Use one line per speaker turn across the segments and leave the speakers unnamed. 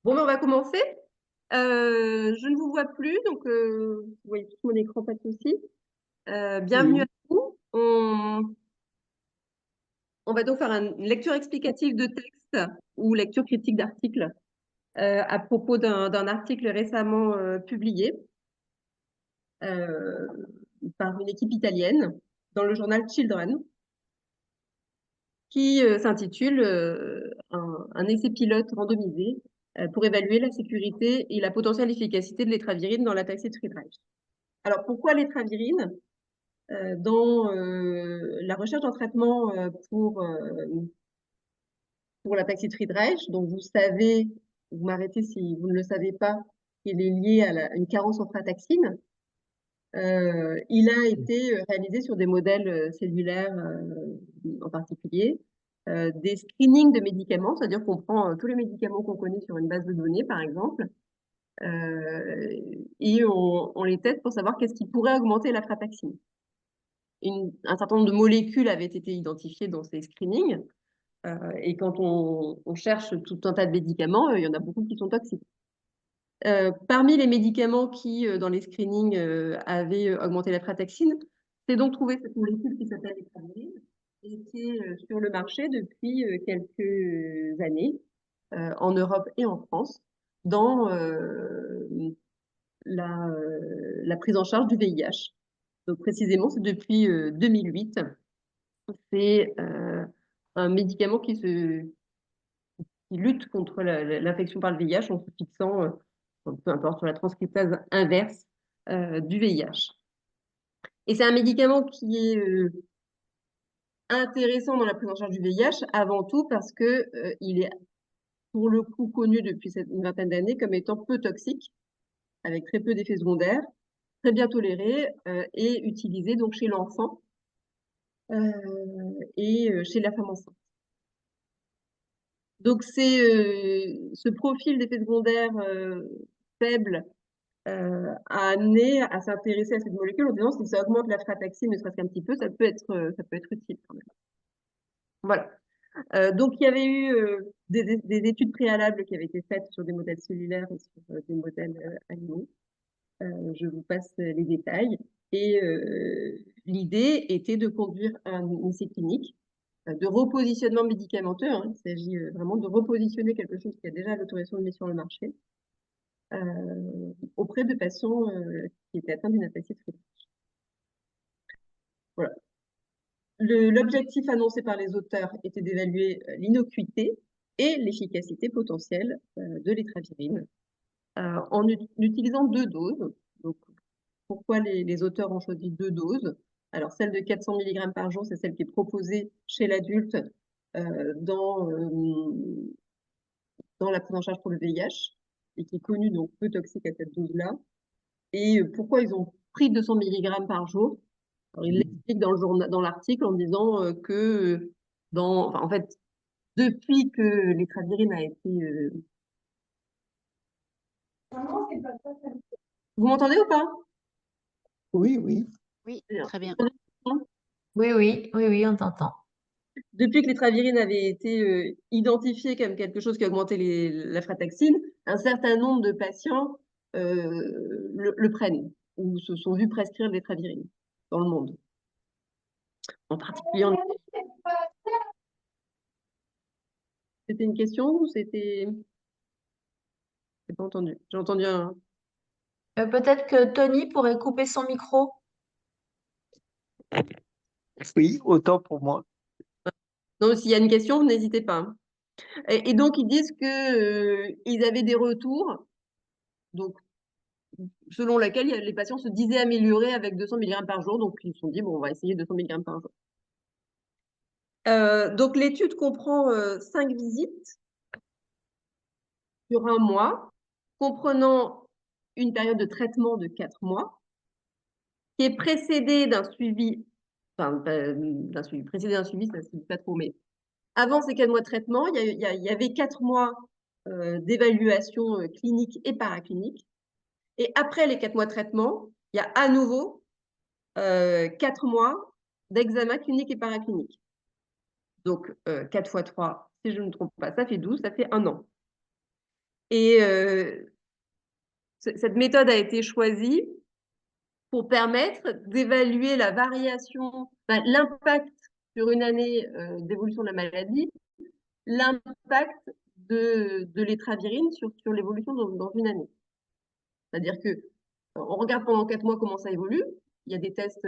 Bon, ben, on va commencer. Je ne vous vois plus, donc vous voyez tout mon écran, pas de souci. Bienvenue à
Oui,
vous. On va donc faire une lecture explicative de texte ou lecture critique d'articles à propos d'un article récemment publié euh, par une équipe italienne dans le journal Children qui s'intitule un essai pilote randomisé pour évaluer la sécurité et la potentielle efficacité de l'étravirine dans la taximétrie drive. Alors, pourquoi l'étravirine dans la recherche d'un traitement pour la taximétrie drive? Donc, vous savez, vous m'arrêtez si vous ne le savez pas, qu'il est lié à une carence en frataxine. Il a été réalisé sur des modèles cellulaires en particulier, des screenings de médicaments, c'est-à-dire qu'on prend tous les médicaments qu'on connaît sur une base de données, par exemple, et on les teste pour savoir qu'est-ce qui pourrait augmenter la frataxine. Un certain nombre de molécules avaient été identifiées dans ces screenings, et quand on cherche tout un tas de médicaments, il y en a beaucoup qui sont toxiques. Parmi les médicaments qui, dans les screenings, avaient augmenté la frataxine, c'est donc trouvé cette molécule qui s'appelle l'étravirine et qui est sur le marché depuis quelques années en Europe et en France dans la prise en charge du VIH. Donc précisément, c'est depuis 2008. C'est un médicament qui lutte contre l'infection par le VIH en se fixant, peu importe, sur la transcriptase inverse du VIH. Et c'est un médicament qui est intéressant dans la prise en charge du VIH avant tout parce que il est pour le coup connu depuis une vingtaine d'années comme étant peu toxique, avec très peu d'effets secondaires, très bien toléré et utilisé donc chez l'enfant et chez la femme enceinte. Donc c'est ce profil d'effets secondaires faibles a amené à s'intéresser à cette molécule en disant si ça augmente la frataxine ne serait-ce qu'un petit peu, ça peut être utile quand même. Voilà. Donc il y avait eu des études préalables qui avaient été faites sur des modèles cellulaires et sur des modèles animaux. Je vous passe les détails. Et l'idée était de conduire un essai clinique de repositionnement médicamenteux. Hein. Il s'agit vraiment de repositionner quelque chose qui a déjà l'autorisation de mise sur le marché auprès de patients qui étaient atteints d'une apathie fébrile. Voilà. L'objectif annoncé par les auteurs était d'évaluer l'innocuité et l'efficacité potentielle de l'étravirine en utilisant deux doses. Donc, pourquoi les auteurs ont choisi deux doses? Alors, celle de 400 mg par jour, c'est celle qui est proposée chez l'adulte dans la prise en charge pour le VIH et qui est connue donc peu toxique à cette dose-là. Et pourquoi ils ont pris 200 mg par jour? Alors, il l'explique dans l'article en disant que en fait, depuis que l'étravirine a été... Vous m'entendez ou pas?
oui, oui.
Oui,
Bien.
très bien.
Oui, oui, oui, oui, on t'entend.
Depuis que l'étravirine avait été identifiée comme quelque chose qui augmentait la frataxine, un certain nombre de patients le prennent ou se sont vus prescrire de l'étravirine dans le monde. En particulier en... C'était une question ou c'était... J'ai pas entendu. J'ai entendu un...
Peut-être que Tony pourrait couper son micro.
Oui, autant pour moi.
Non, s'il y a une question, n'hésitez pas. Hein. Et donc, ils disent que ils avaient des retours, donc, selon lesquels les patients se disaient améliorés avec 200 mg par jour. Donc, ils se sont dit, bon, on va essayer 200 mg par jour. Donc, l'étude comprend 5 visites sur un mois, comprenant une période de traitement de 4 mois, qui est précédée d'un suivi, enfin, d'un suivi, précédé d'un suivi, ça ne se dit pas trop, mais avant ces 4 mois de traitement, il y avait 4 mois d'évaluation clinique et paraclinique. Et après les 4 mois de traitement, il y a à nouveau 4 mois d'examen clinique et paraclinique. Donc, 4 fois 3, si je ne me trompe pas, ça fait 12, ça fait 1 an. Et cette méthode a été choisie pour permettre d'évaluer la variation, l'impact sur une année d'évolution de la maladie, l'impact de l'étravirine sur l'évolution dans une année. C'est-à-dire que on regarde pendant 4 mois comment ça évolue. Il y a des tests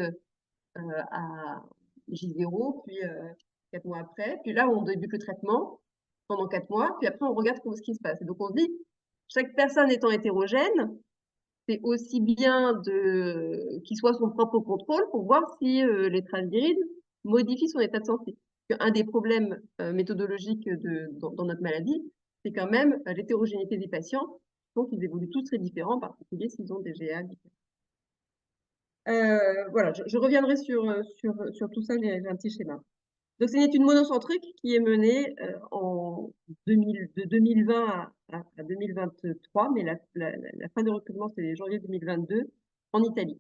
à J0, puis 4 mois après. Puis là, on débute le traitement pendant 4 mois, puis après, on regarde ce qui se passe. Et donc, on se dit, chaque personne étant hétérogène, c'est aussi bien qu'il soit son propre contrôle pour voir si l'étravirine modifie son état de santé. Un des problèmes méthodologiques dans notre maladie, c'est quand même l'hétérogénéité des patients. Donc, ils évoluent tous très différents, en particulier s'ils ont des GA différents. Voilà, je reviendrai sur tout ça, j'ai un petit schéma. Donc, c'est une étude monocentrique qui est menée de 2020 à 2023, mais la fin de recrutement, c'est janvier 2022, en Italie.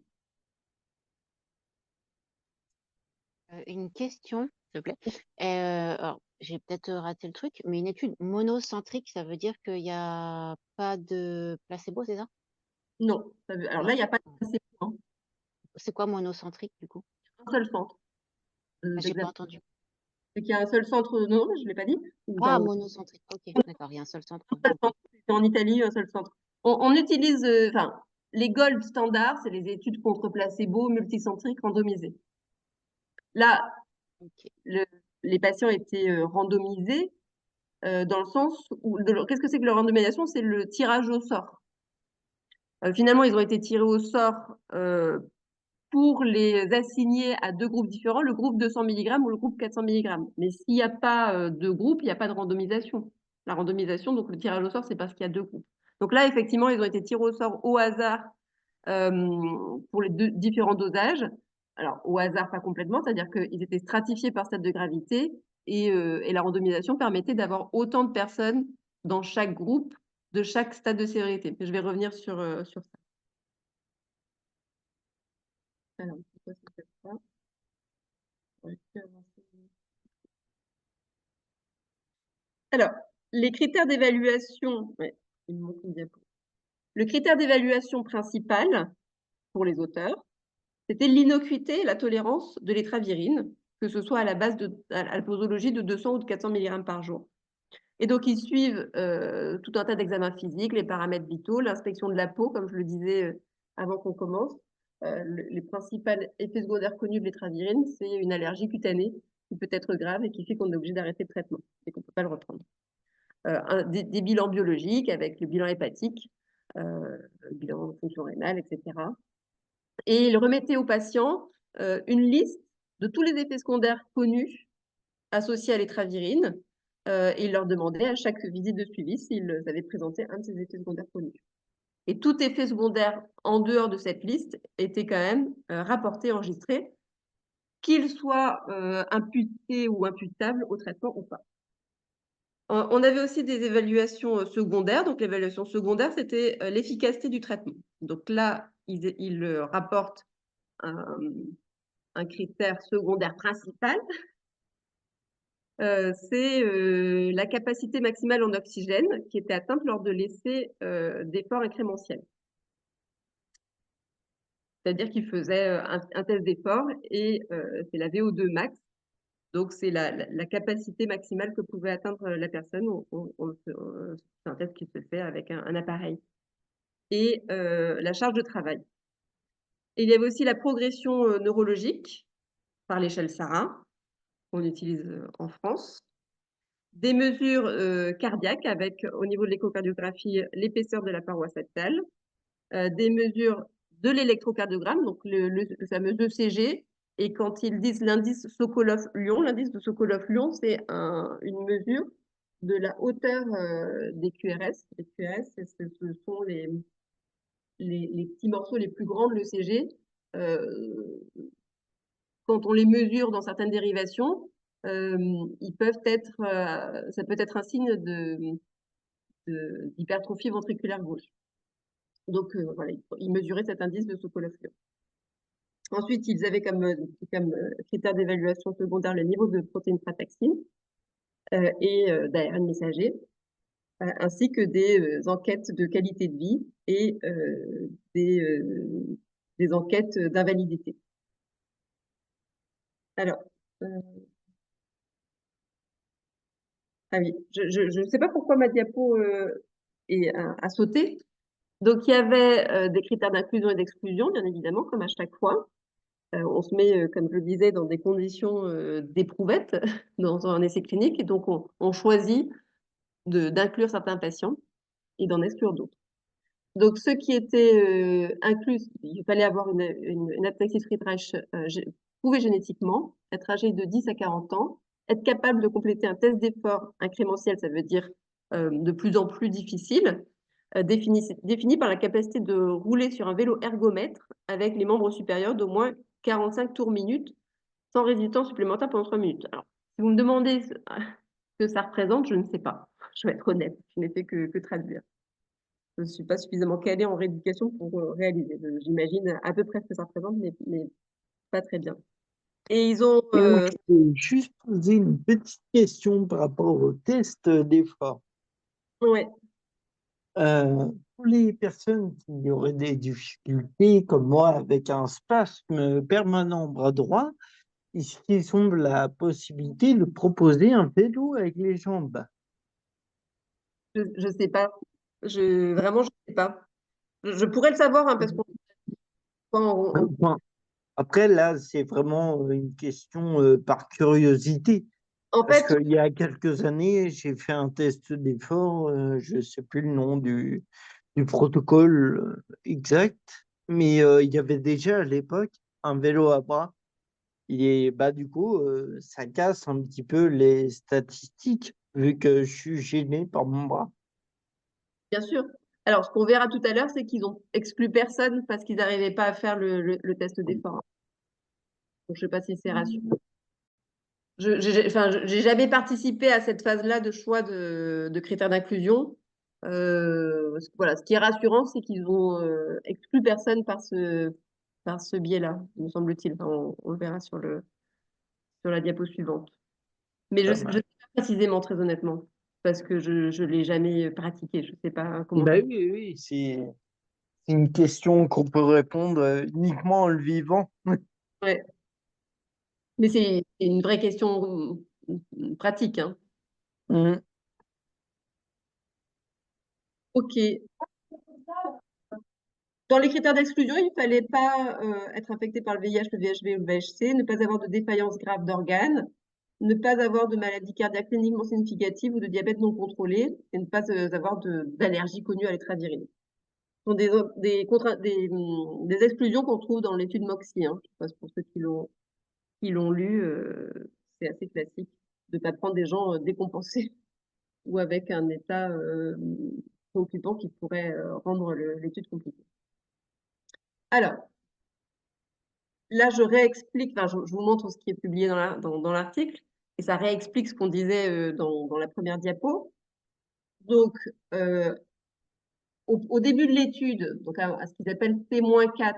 Une question, s'il te plaît. Alors, j'ai peut-être raté le truc, mais une étude monocentrique, ça veut dire qu'il n'y a pas de placebo, c'est ça?
Non, alors
Non?
là, il n'y a pas de placebo, hein.
C'est quoi monocentrique, du coup?
Un seul centre
J'ai pas
d'examen.
entendu.
Il y a un seul centre, non, je ne l'ai pas dit.
Ah,
Enfin,
monocentrique, ok, d'accord, il y a un seul centre.
un seul
Ok.
centre, c'est en Italie, un seul centre. On utilise, enfin, les gold standards, c'est les études contre placebo multicentriques randomisées. Là,
Ok.
les patients étaient randomisés dans le sens où, qu'est-ce que c'est que la randomisation? C'est le tirage au sort. Finalement, ils ont été tirés au sort pour les assigner à 2 groupes différents, le groupe 200 mg ou le groupe 400 mg. Mais s'il n'y a pas de groupe, il n'y a pas de randomisation. La randomisation, donc le tirage au sort, c'est parce qu'il y a 2 groupes. Donc là, effectivement, ils ont été tirés au sort au hasard pour les différents dosages. Alors, au hasard, pas complètement, c'est-à-dire qu'ils étaient stratifiés par stade de gravité et la randomisation permettait d'avoir autant de personnes dans chaque groupe de chaque stade de sévérité. Je vais revenir sur ça. Alors, pourquoi c'est ça? Alors, les critères d'évaluation, ouais, il me manque une diapo. Le critère d'évaluation principal pour les auteurs, c'était l'innocuité et la tolérance de l'étravirine, que ce soit à la posologie de 200 ou de 400 mg par jour. Et donc, ils suivent tout un tas d'examens physiques, les paramètres vitaux, l'inspection de la peau, comme je le disais avant qu'on commence. Les principaux effets secondaires connus de l'étravirine, c'est une allergie cutanée qui peut être grave et qui fait qu'on est obligé d'arrêter le traitement et qu'on ne peut pas le reprendre. Des bilans biologiques avec le bilan hépatique, le bilan de fonction rénale, etc. Et il remettait aux patients une liste de tous les effets secondaires connus associés à l'étravirine et il leur demandait à chaque visite de suivi s'ils avaient présenté un de ces effets secondaires connus. Et tout effet secondaire en dehors de cette liste était quand même rapporté, enregistré, qu'il soit imputé ou imputable au traitement ou pas. On avait aussi des évaluations secondaires. Donc, l'évaluation secondaire, c'était l'efficacité du traitement. Donc là, ils rapportent un critère secondaire principal. C'est la capacité maximale en oxygène qui était atteinte lors de l'essai d'effort incrémentiel. C'est-à-dire qu'ils faisaient un test d'effort et c'est la VO2 max. Donc, c'est la capacité maximale que pouvait atteindre la personne. C'est un test qui se fait avec un appareil. Et la charge de travail. Et il y avait aussi la progression neurologique par l'échelle Sarah, qu'on utilise en France. Des mesures cardiaques avec, au niveau de l'échocardiographie, l'épaisseur de la paroi septale. Des mesures de l'électrocardiogramme, donc le fameux ECG. Et quand ils disent l'indice Sokolov-Lyon, l'indice de Sokolov-Lyon, c'est une mesure de la hauteur des QRS. Les QRS, ce sont les petits morceaux les plus grands de l'ECG. Quand on les mesure dans certaines dérivations, ils peuvent être, ça peut être un signe d'hypertrophie ventriculaire gauche. Donc, voilà, ils mesuraient cet indice de Sokolov-Lyon. Ensuite, ils avaient comme critère d'évaluation secondaire le niveau de protéines frataxine et d'ARN messager. ainsi que des enquêtes de qualité de vie et des enquêtes d'invalidité. Alors, ah oui, je ne sais pas pourquoi ma diapo a sauté. Donc, il y avait des critères d'inclusion et d'exclusion, bien évidemment, comme à chaque fois. On se met, comme je le disais, dans des conditions d'éprouvette dans un essai clinique, et donc on choisit d'inclure certains patients et d'en exclure d'autres. Donc, ceux qui étaient inclus, il fallait avoir une ataxie Friedreich prouvée génétiquement, être âgé de 10 à 40 ans, être capable de compléter un test d'effort incrémentiel, ça veut dire de plus en plus difficile, défini par la capacité de rouler sur un vélo ergomètre avec les membres supérieurs d'au moins 45 tours minutes sans résistance supplémentaire pendant 3 minutes. Alors, si vous me demandez ce que ça représente, je ne sais pas. Je vais être honnête, je n'ai fait que traduire. Je ne suis pas suffisamment calée en rééducation pour réaliser. J'imagine à peu près ce que ça représente, mais pas très bien. Et ils ont...
Et moi, je peux juste poser une petite question par rapport au test d'effort.
ouais.
Pour les personnes qui auraient des difficultés, comme moi, avec un spasme permanent au bras droit, est-ce qu'ils ont la possibilité de proposer un vélo avec les jambes?
Je sais pas. Vraiment, je sais pas. Je pourrais le savoir, hein, parce qu'on...
Enfin, après, là, c'est vraiment une question par curiosité.
En
Parce
fait,
qu'il y a quelques années, j'ai fait un test d'effort, je ne sais plus le nom du protocole exact, mais il y avait déjà à l'époque un vélo à bras. Et bah, du coup, ça casse un petit peu les statistiques, vu que je suis gêné par mon bras.
bien sûr. Alors, ce qu'on verra tout à l'heure, c'est qu'ils ont exclu personne parce qu'ils n'arrivaient pas à faire le test d'effort. Donc, je ne sais pas si c'est rassurant. J'ai jamais participé à cette phase-là de choix de critères d'inclusion. Voilà, ce qui est rassurant, c'est qu'ils ont exclu personne par ce biais-là, me semble-t-il. Enfin, on le verra sur la diapo suivante. Mais je
Pas
ne sais
mal.
pas précisément, très honnêtement, parce que je ne l'ai jamais pratiqué. Je ne sais pas comment
Bah
ça.
oui, oui, c'est une question qu'on peut répondre uniquement en le vivant.
Ouais. Mais c'est une vraie question pratique, hein.
Mm.
Ok. Dans les critères d'exclusion, il ne fallait pas être infecté par le VIH, le VHV ou le VHC, ne pas avoir de défaillance grave d'organes, ne pas avoir de maladie cardiaque cliniquement significative ou de diabète non contrôlé, et ne pas avoir d'allergie connue à l'étravirine. Ce sont des exclusions qu'on trouve dans l'étude MOXIE. Hein. Je pense pour ceux qui l'ont lu, c'est assez classique de ne pas prendre des gens décompensés ou avec un état préoccupant qui pourrait rendre l'étude compliquée. Alors, là, je réexplique, enfin, je vous montre ce qui est publié dans l'article, et ça réexplique ce qu'on disait dans la première diapo. Donc, au début de l'étude, donc à ce qu'ils appellent T-4,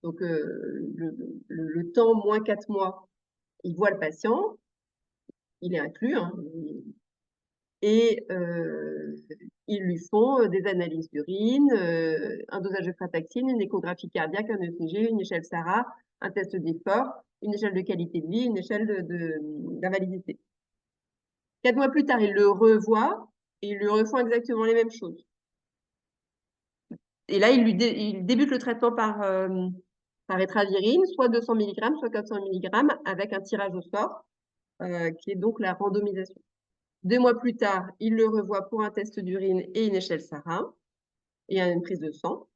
donc le temps moins 4 mois, ils voient le patient, il est inclus, hein, et ils lui font des analyses d'urine, un dosage de frataxine, une échographie cardiaque, un ECG, une échelle SARA, un test d'effort, une échelle de qualité de vie, une échelle d'invalidité. 4 mois plus tard, ils le revoient et ils lui refont exactement les mêmes choses. Et là, il débute le traitement par étravirine, soit 200 mg, soit 400 mg, avec un tirage au sort, qui est donc la randomisation. 2 mois plus tard, il le revoit pour un test d'urine et une échelle SARA et une prise de sang.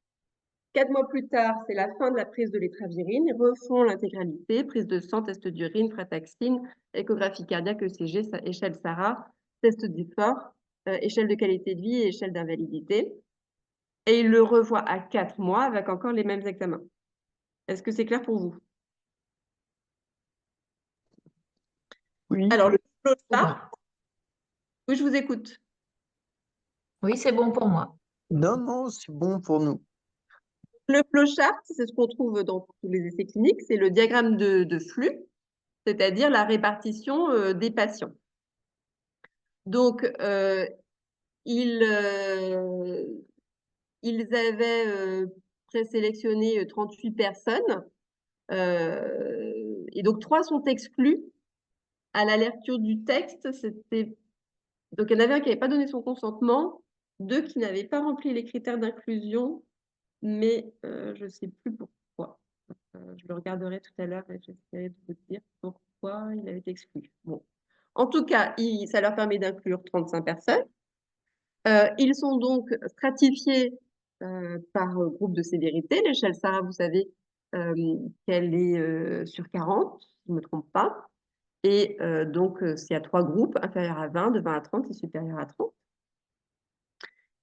4 mois plus tard, c'est la fin de la prise de l'étravirine. Ils refont l'intégralité, prise de sang, test d'urine, frataxine, échographie cardiaque, ECG, échelle SARA, test d'effort, échelle de qualité de vie et échelle d'invalidité. Et il le revoit à 4 mois avec encore les mêmes examens. Est-ce que c'est clair pour vous?
Oui.
Alors, le flowchart, oui, je vous écoute.
Oui, c'est bon pour moi.
Non, non, c'est bon pour nous.
Le flowchart, c'est ce qu'on trouve dans tous les essais cliniques, c'est le diagramme de flux, c'est-à-dire la répartition des patients. Donc, ils avaient présélectionné 38 personnes. Et donc, 3 sont exclus. À la lecture du texte, donc il y en avait un qui n'avait pas donné son consentement, 2 qui n'avaient pas rempli les critères d'inclusion, mais je ne sais plus pourquoi. Je le regarderai tout à l'heure et j'essaierai de vous dire pourquoi il avait été exclu. Bon. En tout cas, ça leur permet d'inclure 35 personnes. Ils sont donc stratifiés par groupe de sévérité. L'échelle Sarah, vous savez qu'elle est sur 40, si je ne me trompe pas. Et donc, s'il y a 3 groupes, inférieurs à 20, de 20 à 30 et supérieurs à 30.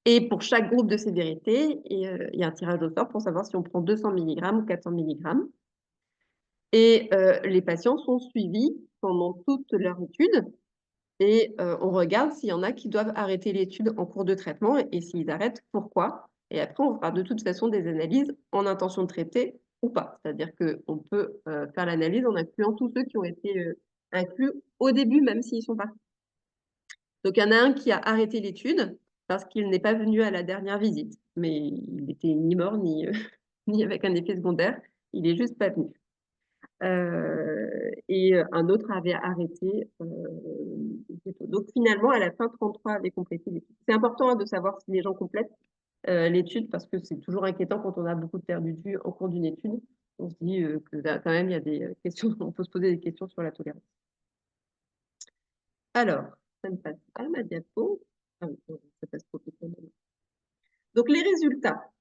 Et pour chaque groupe de sévérité, il y a un tirage au sort pour savoir si on prend 200 mg ou 400 mg. Et les patients sont suivis pendant toute leur étude. Et on regarde s'il y en a qui doivent arrêter l'étude en cours de traitement et s'ils arrêtent, pourquoi. Et après, on fera de toute façon des analyses en intention de traiter ou pas. C'est-à-dire qu'on peut faire l'analyse en incluant tous ceux qui ont été inclus au début, même s'ils sont partis. Donc, il y en a un qui a arrêté l'étude parce qu'il n'est pas venu à la dernière visite. Mais il n'était ni mort, ni, ni avec un effet secondaire. Il n'est juste pas venu. Et un autre avait arrêté. Donc finalement, à la fin, 33 avaient complété l'étude. C'est important de savoir si les gens complètent l'étude parce que c'est toujours inquiétant quand on a beaucoup de perdu de vue en cours d'une étude. On se dit que quand même, il y a des questions, on peut se poser des questions sur la tolérance. Alors, ça ne passe pas ma diapo. Ah oui, ça passe trop vite. Donc les résultats,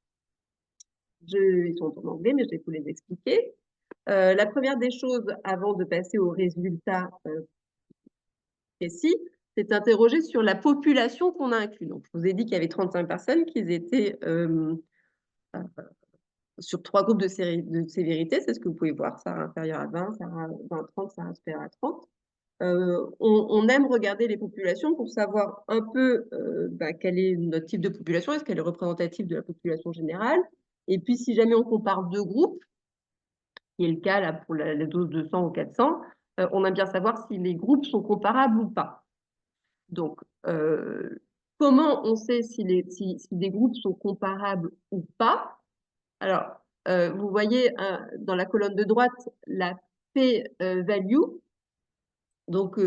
ils sont en anglais, mais je vais vous les expliquer. La première des choses, avant de passer aux résultats précis, c'est interroger sur la population qu'on a inclus. Donc, je vous ai dit qu'il y avait 35 personnes qui étaient sur 3 groupes de sévérité. C'est ce que vous pouvez voir, Sarah inférieur à 20, Sarah 20 à 30, Sarah supérieur à 30. On aime regarder les populations pour savoir un peu quel est notre type de population, est-ce qu'elle est représentative de la population générale. Et puis, si jamais on compare 2 groupes, qui est le cas là, pour la dose de 100 ou 400, on aime bien savoir si les groupes sont comparables ou pas. Donc, comment on sait si des groupes sont comparables ou pas? Alors, vous voyez dans la colonne de droite la p-value. Donc, la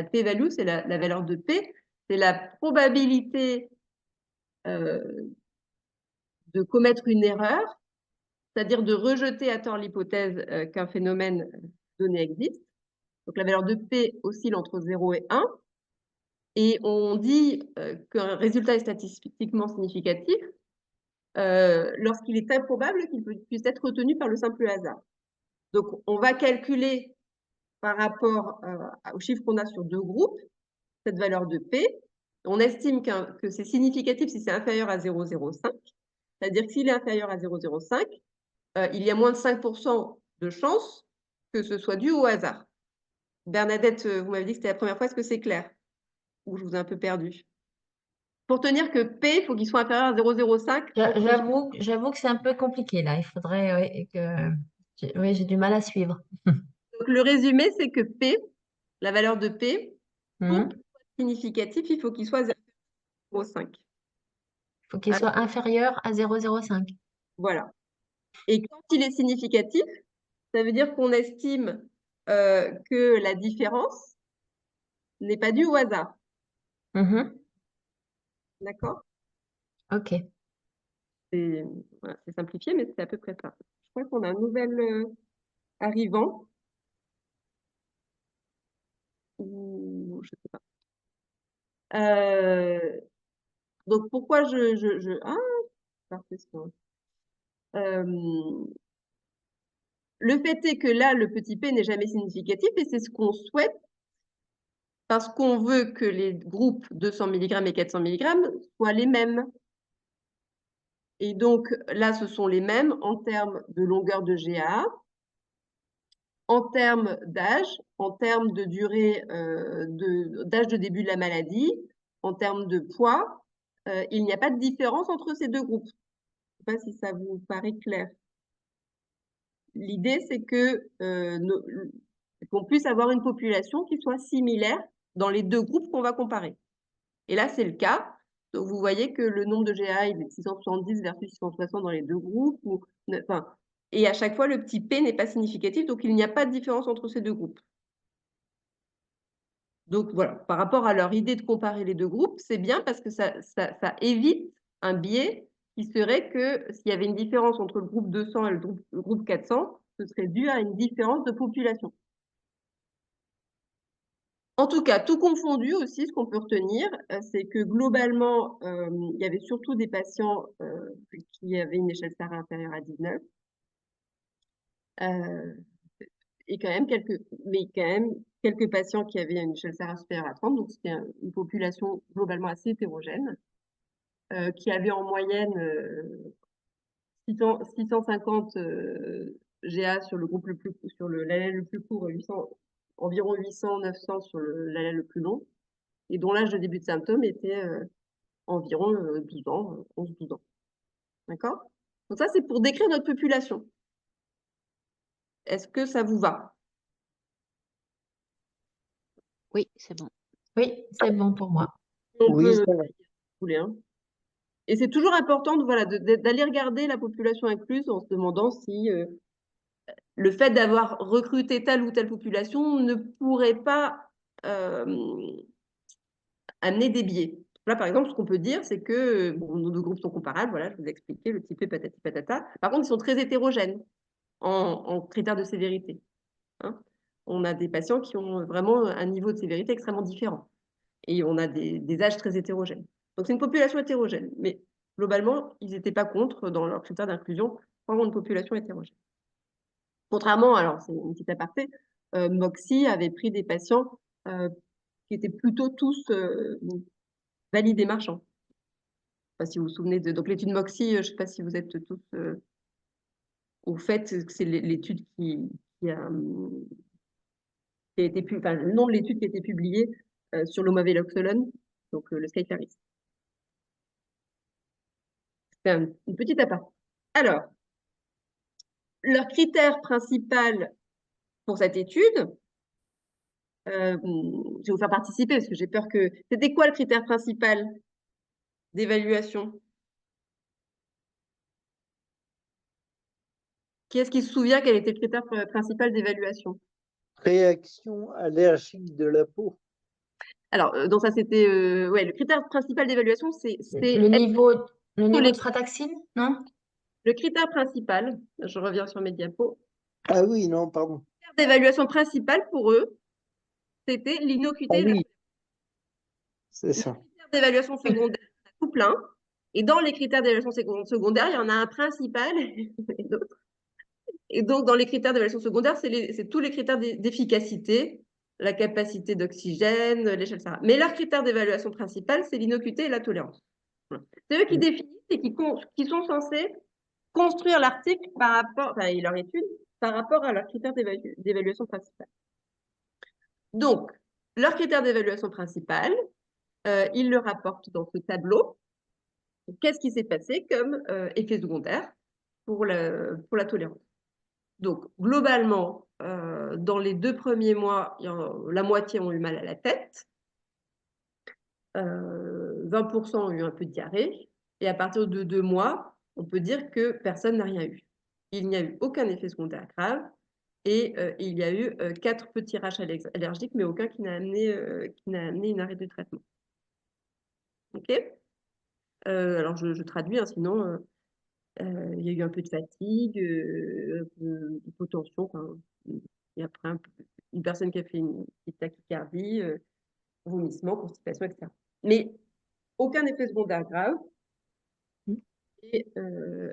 p-value, c'est la valeur de p, c'est la probabilité de commettre une erreur, c'est-à-dire de rejeter à tort l'hypothèse qu'un phénomène donné existe. Donc, la valeur de P oscille entre 0 et 1. Et on dit qu'un résultat est statistiquement significatif lorsqu'il est improbable qu'il puisse être retenu par le simple hasard. Donc, on va calculer par rapport au chiffre qu'on a sur 2 groupes, cette valeur de P. On estime que c'est significatif si c'est inférieur à 0,05. C'est-à-dire que s'il est inférieur à 0,05, il y a moins de 5% de chances que ce soit dû au hasard. Bernadette, vous m'avez dit que c'était la première fois. Est-ce que c'est clair? Ou je vous ai un peu perdu? Pour tenir que P, il faut qu'il soit inférieur à 0,05.
J'avoue que c'est un peu compliqué là. Il faudrait j'ai du mal à suivre.
Donc, le résumé, c'est que P, la valeur de P, pour qu'il soit significatif, il faut qu'il soit 0,05.
Il faut qu'il soit inférieur à 0,05.
Voilà. Et quand il est significatif, ça veut dire qu'on estime que la différence n'est pas due au hasard. D'accord?
Ok.
C'est simplifié, mais c'est à peu près ça. Je crois qu'on a un nouvel arrivant. Ou je sais pas. Donc, pourquoi le fait est que là, le petit p n'est jamais significatif et c'est ce qu'on souhaite parce qu'on veut que les groupes 200 mg et 400 mg soient les mêmes. Et donc, là, ce sont les mêmes en termes de longueur de GAA, en termes d'âge, en termes de durée d'âge de début de la maladie, en termes de poids. Il n'y a pas de différence entre ces 2 groupes. Je ne sais pas si ça vous paraît clair. L'idée, c'est qu'on puisse avoir une population qui soit similaire dans les deux groupes qu'on va comparer. Et là, c'est le cas. Donc, vous voyez que le nombre de GA, il est de 670 versus 660 dans les deux groupes. Enfin, et à chaque fois, le petit p n'est pas significatif, donc il n'y a pas de différence entre ces deux groupes. Donc voilà, par rapport à leur idée de comparer les deux groupes, c'est bien parce que ça évite un biais qui serait que s'il y avait une différence entre le groupe 200 et le groupe 400, ce serait dû à une différence de population. En tout cas, tout confondu aussi, ce qu'on peut retenir, c'est que globalement, il y avait surtout des patients qui avaient une échelle SARA inférieure à 19. Et quand même quelques patients qui avaient une échelle SARA supérieure à 30, donc c'était une population globalement assez hétérogène, qui avait en moyenne 650 GA sur le groupe sur l'allèle le plus court, environ 800-900 sur l'allèle le plus long, et dont l'âge de début de symptômes était environ 12 ans, 11-12 ans. D'accord? Donc ça, c'est pour décrire notre population. Est-ce que ça vous va?
Oui, c'est bon.
Oui, c'est bon pour moi.
On
Oui,
peut,
ça va.
si vous voulez, hein. Et c'est toujours important d'aller regarder la population incluse en se demandant si le fait d'avoir recruté telle ou telle population ne pourrait pas amener des biais. Là, par exemple, ce qu'on peut dire, c'est que bon, nos deux groupes sont comparables. Voilà, je vous ai expliqué le type patati patata. Par contre, ils sont très hétérogènes en critères de sévérité. Hein. On a des patients qui ont vraiment un niveau de sévérité extrêmement différent. Et on a des âges très hétérogènes. Donc, c'est une population hétérogène. Mais globalement, ils n'étaient pas contre, dans leurs critères d'inclusion, pour avoir une population hétérogène. Contrairement, alors c'est une petite aparté, Moxie avait pris des patients qui étaient plutôt tous validés marchands. Je ne sais pas si vous vous souvenez de... Donc l'étude Moxie, je ne sais pas si vous êtes tous au fait que c'est l'étude qui a été enfin, le nom de l'étude qui a été publiée sur l'omaveloxolone, donc le Skyclarys. C'est une petite aparté. Alors, leur critère principal pour cette étude, je vais vous faire participer parce que j'ai peur que... C'était quoi le critère principal d'évaluation? Qui est-ce qui se souvient quel était le critère principal d'évaluation?
Réaction allergique de la peau.
Alors, donc ça c'était... ouais, le critère principal d'évaluation, c'est
Le niveau de frataxine, non?
le critère principal, je reviens sur mes diapos,
Ah oui, non, pardon.
le critère d'évaluation principal pour eux, c'était l'innocuité
Ah
et la
oui, c'est
Les
ça.
critères d'évaluation secondaire, il y en a tout plein. Et dans les critères d'évaluation secondaire, il y en a un principal et d'autres. Et donc, dans les critères d'évaluation secondaire, c'est tous les critères d'efficacité, la capacité d'oxygène, l'échelle SARA. Mais leur critère d'évaluation principal, c'est l'innocuité et la tolérance. Voilà. C'est eux qui définissent et qui sont censés construire l'article par rapport, enfin, et leur étude, par rapport à leurs critères d'évaluation principale. Donc, leur critère d'évaluation principale, ils le rapportent dans ce tableau. Qu'est-ce qui s'est passé comme effet secondaire pour la tolérance? Donc, globalement, dans les 2 premiers mois, la moitié ont eu mal à la tête, 20% ont eu un peu de diarrhée, et à partir de 2 mois, on peut dire que personne n'a rien eu. Il n'y a eu aucun effet secondaire grave, et il y a eu 4 petits rachs allergiques, mais aucun qui n'a amené une arrêt de traitement. OK? Alors, je traduis, hein, sinon... il y a eu un peu de fatigue, hypotension, enfin, et après une personne qui a fait une petite tachycardie, vomissement, constipation, etc. Mais aucun effet secondaire grave et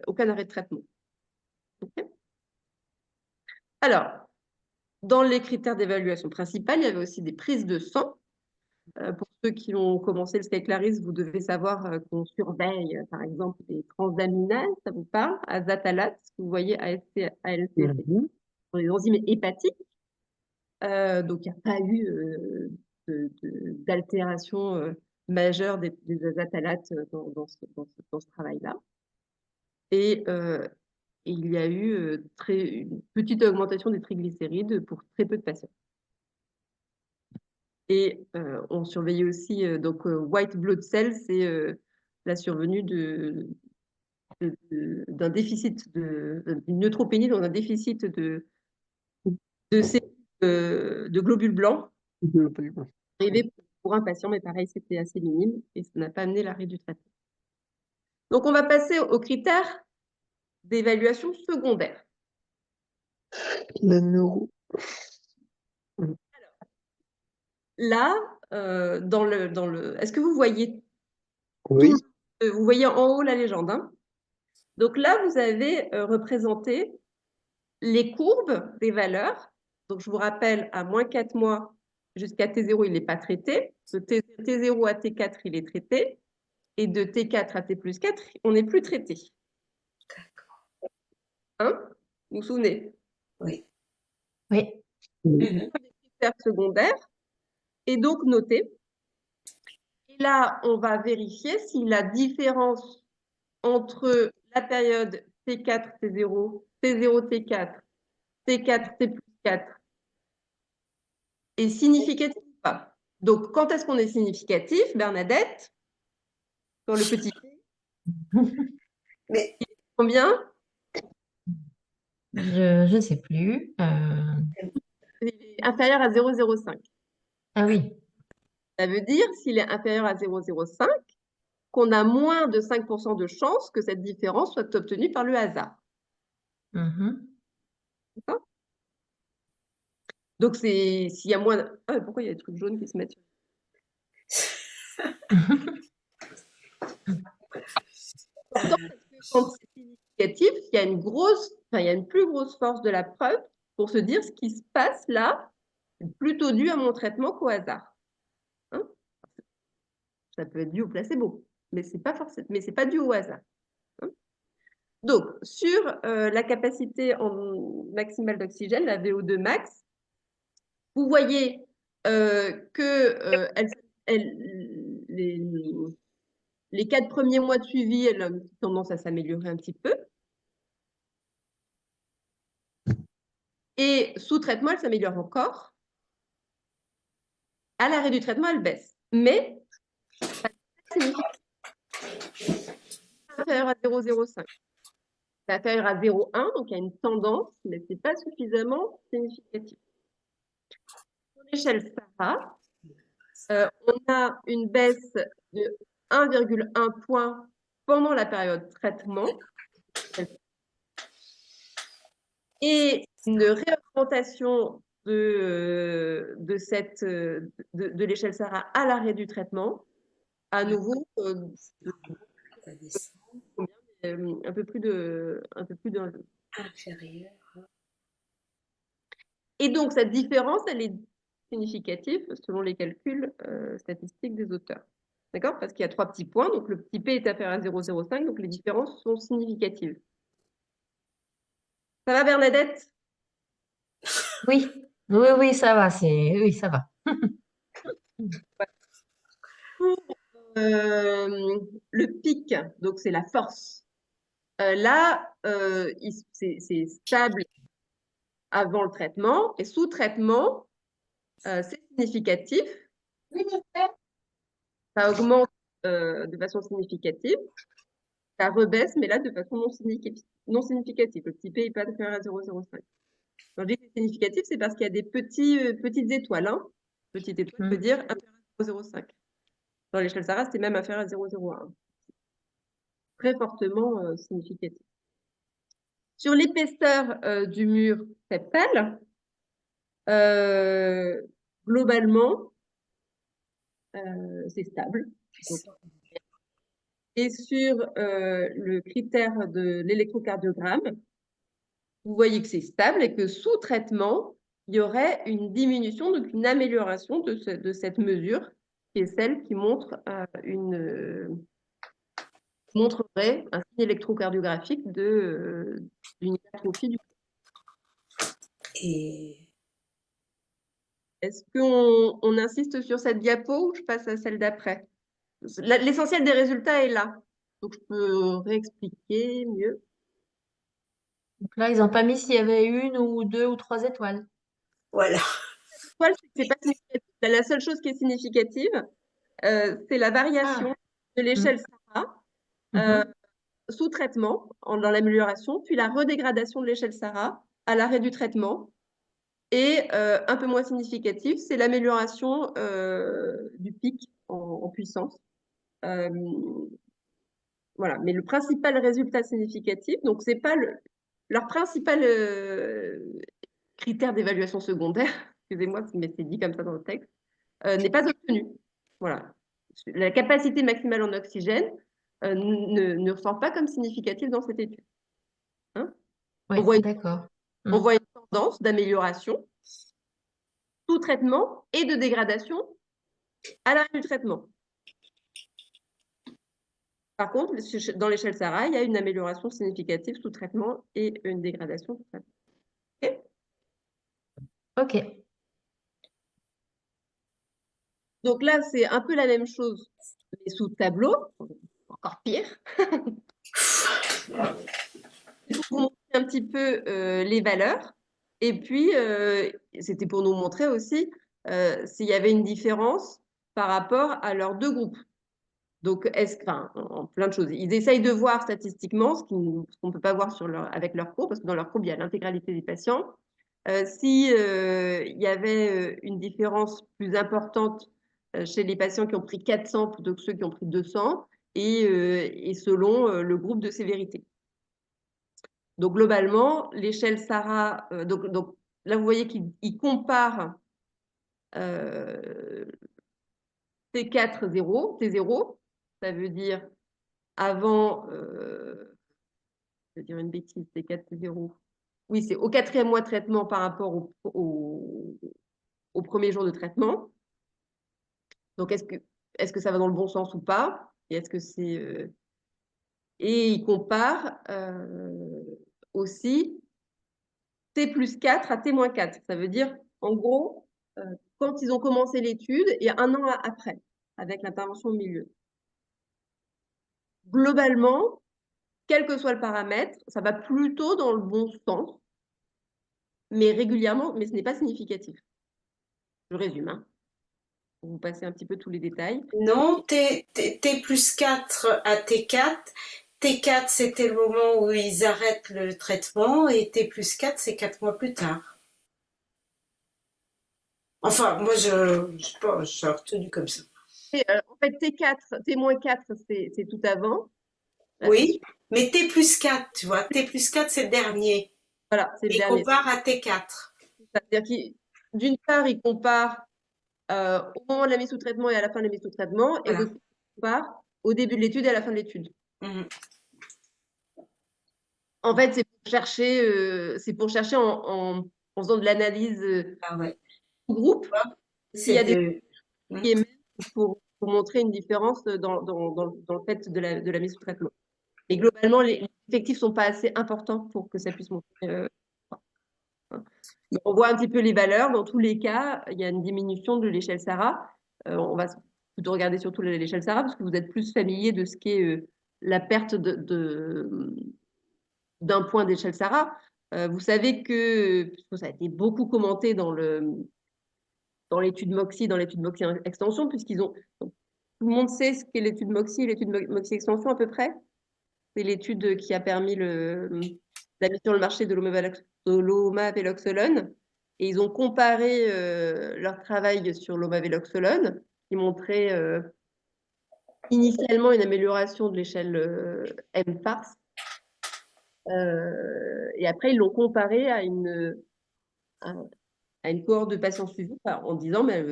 aucun arrêt de traitement. Okay. Alors, dans les critères d'évaluation principale, il y avait aussi des prises de sang. Pour ceux qui ont commencé le Skyclarys, vous devez savoir qu'on surveille, par exemple, des transaminases, ça vous parle, azatalates, vous voyez AST, ALT, pour les enzymes hépatiques. Donc, il n'y a pas eu d'altération majeure des azatalates dans ce travail-là. Et il y a eu une petite augmentation des triglycérides pour très peu de patients. Et on surveillait aussi, donc white blood cell, c'est la survenue d'un déficit, d'une neutropénie, dans un déficit de globules blancs arrivé pour un patient, mais pareil, c'était assez minime et ça n'a pas amené l'arrêt du traitement. Donc, on va passer aux critères d'évaluation secondaire.
La neuro.
Là, est-ce que vous voyez
Oui.
vous voyez en haut la légende, hein? Donc là, vous avez représenté les courbes des valeurs. Donc, je vous rappelle, à moins 4 mois jusqu'à T0, il n'est pas traité. De T0 à T4, il est traité. Et de T4 à T plus 4, on n'est plus traité. Hein? Vous vous souvenez?
Oui.
Oui.
Des critères secondaires et donc notés. Et là, on va vérifier si la différence entre la période T4, T0, T0, T4, T4, T plus 4 est significative ou pas. Donc, quand est-ce qu'on est significatif, Bernadette? Sur le petit
Mais
combien?
Je ne sais plus.
Il est inférieur à 0,05.
Ah oui.
Ça veut dire, s'il est inférieur à 0,05, qu'on a moins de 5% de chances que cette différence soit obtenue par le hasard.
Mhm.
D'accord? Donc, s'il y a moins de... Ah, pourquoi il y a des trucs jaunes qui se mettent sur... Quand c'est significatif, il y a il y a une plus grosse force de la preuve pour se dire ce qui se passe là, c'est plutôt dû à mon traitement qu'au hasard. Hein? Ça peut être dû au placebo, mais c'est pas forcément, mais c'est pas dû au hasard. Hein? Donc, sur la capacité maximale d'oxygène, la VO2 max, vous voyez que les 4 premiers mois de suivi, elle a une tendance à s'améliorer un petit peu. Et sous traitement, elle s'améliore encore. À l'arrêt du traitement, elle baisse. Mais ça signifie inférieur à 0,05. C'est inférieur à 0,1, donc il y a une tendance, mais ce n'est pas suffisamment significatif. Sur l'échelle SARA, on a une baisse de 1,1 point pendant la période traitement et une réaugmentation de l'échelle SARA à l'arrêt du traitement, à nouveau un peu plus d'un.
inférieur.
Et donc, cette différence, elle est significative selon les calculs statistiques des auteurs. D'accord? Parce qu'il y a 3 petits points, donc le petit p est inférieur à 0,05, donc les différences sont significatives. Ça va, Bernadette?
Oui. Oui, oui, ça va. Oui, ça va.
Pour le pic, donc c'est la force. Là, c'est stable avant le traitement et sous traitement, c'est significatif. Ça augmente de façon significative. Ça rebaisse, mais là, de façon non significative. Le petit p n'est pas inférieur à 0,05. Quand je dis que c'est significatif, c'est parce qu'il y a des petites étoiles. Hein. Petite étoile peut dire inférieur à 0,05. Dans l'échelle SARA, c'était même inférieur à 0,01. Très fortement significatif. Sur l'épaisseur du mur septal, globalement, c'est stable. Donc, et sur le critère de l'électrocardiogramme, vous voyez que c'est stable et que sous traitement, il y aurait une diminution, donc une amélioration de cette mesure, qui est celle qui montrerait un signe électrocardiographique d'une hypertrophie du cœur.
Et
Est-ce qu'on insiste sur cette diapo ou je passe à celle d'après? L'essentiel des résultats est là. Donc, je peux réexpliquer mieux.
Donc là, ils n'ont pas mis s'il y avait une ou deux ou trois étoiles.
voilà.
L'étoile, c'est que c'est pas significatif la seule chose qui est significative, c'est la variation de l'échelle SARA
Mhm.
sous traitement dans l'amélioration, puis la redégradation de l'échelle SARA à l'arrêt du traitement. Et un peu moins significatif, c'est l'amélioration du pic en puissance. Voilà, mais le principal résultat significatif, donc c'est pas leur principal critère d'évaluation secondaire, excusez-moi, mais c'est dit comme ça dans le texte, n'est pas obtenu. Voilà. La capacité maximale en oxygène ne ressort pas comme significative dans cette étude. Hein?
Oui,
On voit
d'accord.
on voit une tendance d'amélioration sous traitement et de dégradation à l'arrêt du traitement. Par contre, dans l'échelle SARA, il y a une amélioration significative sous traitement et une dégradation sous traitement.
Ok.
Donc là, c'est un peu la même chose, mais sous tableau, encore pire. Pour vous montrer un petit peu les valeurs. Et puis, c'était pour nous montrer aussi s'il y avait une différence par rapport à leurs deux groupes. Donc, en plein de choses. Ils essayent de voir statistiquement ce qu'on ne peut pas voir avec leur cours, parce que dans leur cours, il y a l'intégralité des patients. Si il y avait une différence plus importante chez les patients qui ont pris 400 plutôt que ceux qui ont pris 200, et selon le groupe de sévérité. Donc, globalement, l'échelle SARA, donc là, vous voyez qu'il compare T4 0, T0, ça veut dire avant, je vais dire une bêtise, T4, T0. Oui, c'est au 4e mois de traitement par rapport au premier jour de traitement. Donc, est-ce que ça va dans le bon sens ou pas? Et est-ce que c'est... Et il compare aussi T plus 4 à T moins 4. Ça veut dire, en gros, quand ils ont commencé l'étude et un an après, avec l'intervention au milieu. Globalement, quel que soit le paramètre, ça va plutôt dans le bon sens, mais régulièrement, mais ce n'est pas significatif. Je résume, hein, pour vous passer un petit peu tous les détails.
Non, T plus 4 à T4. T4, c'était le moment où ils arrêtent le traitement et T plus 4, c'est 4 mois plus tard. Enfin, moi, je sais pas, je suis retenu comme ça.
Et, en fait, T4, T-4, c'est tout avant. Là,
Oui, mais T plus 4, tu vois, T plus 4, c'est le dernier.
Voilà, c'est le
Et
dernier.
compare à T4.
C'est-à-dire d'une part, il compare au moment de la mise sous traitement et à la fin de la mise sous traitement, et
Voilà.
d'autre part, au début de l'étude et à la fin de l'étude.
Mhm.
En fait, c'est pour chercher en faisant de l'analyse
Ah ouais.
groupe, s'il y a des
Mhm.
qui émergent pour montrer une différence dans le fait de la mise sous traitement. Mais globalement, les effectifs ne sont pas assez importants pour que ça puisse montrer. On voit un petit peu les valeurs. Dans tous les cas, il y a une diminution de l'échelle SARA. On va plutôt regarder surtout l'échelle SARA parce que vous êtes plus familier de ce qu'est la perte d'un point d'échelle SARA. Vous savez que, puisque ça a été beaucoup commenté dans l'étude MOXIE, extension, puisqu'ils ont... Donc, tout le monde sait ce qu'est l'étude MOXIE et l'étude MOXIE extension à peu près. C'est l'étude qui a permis la mise sur le marché de l'omaveloxolone. Et ils ont comparé leur travail sur l'omaveloxolone, qui montrait initialement une amélioration de l'échelle mFARS. Et après, ils l'ont comparé à une cohorte de patients suivis en disant mais,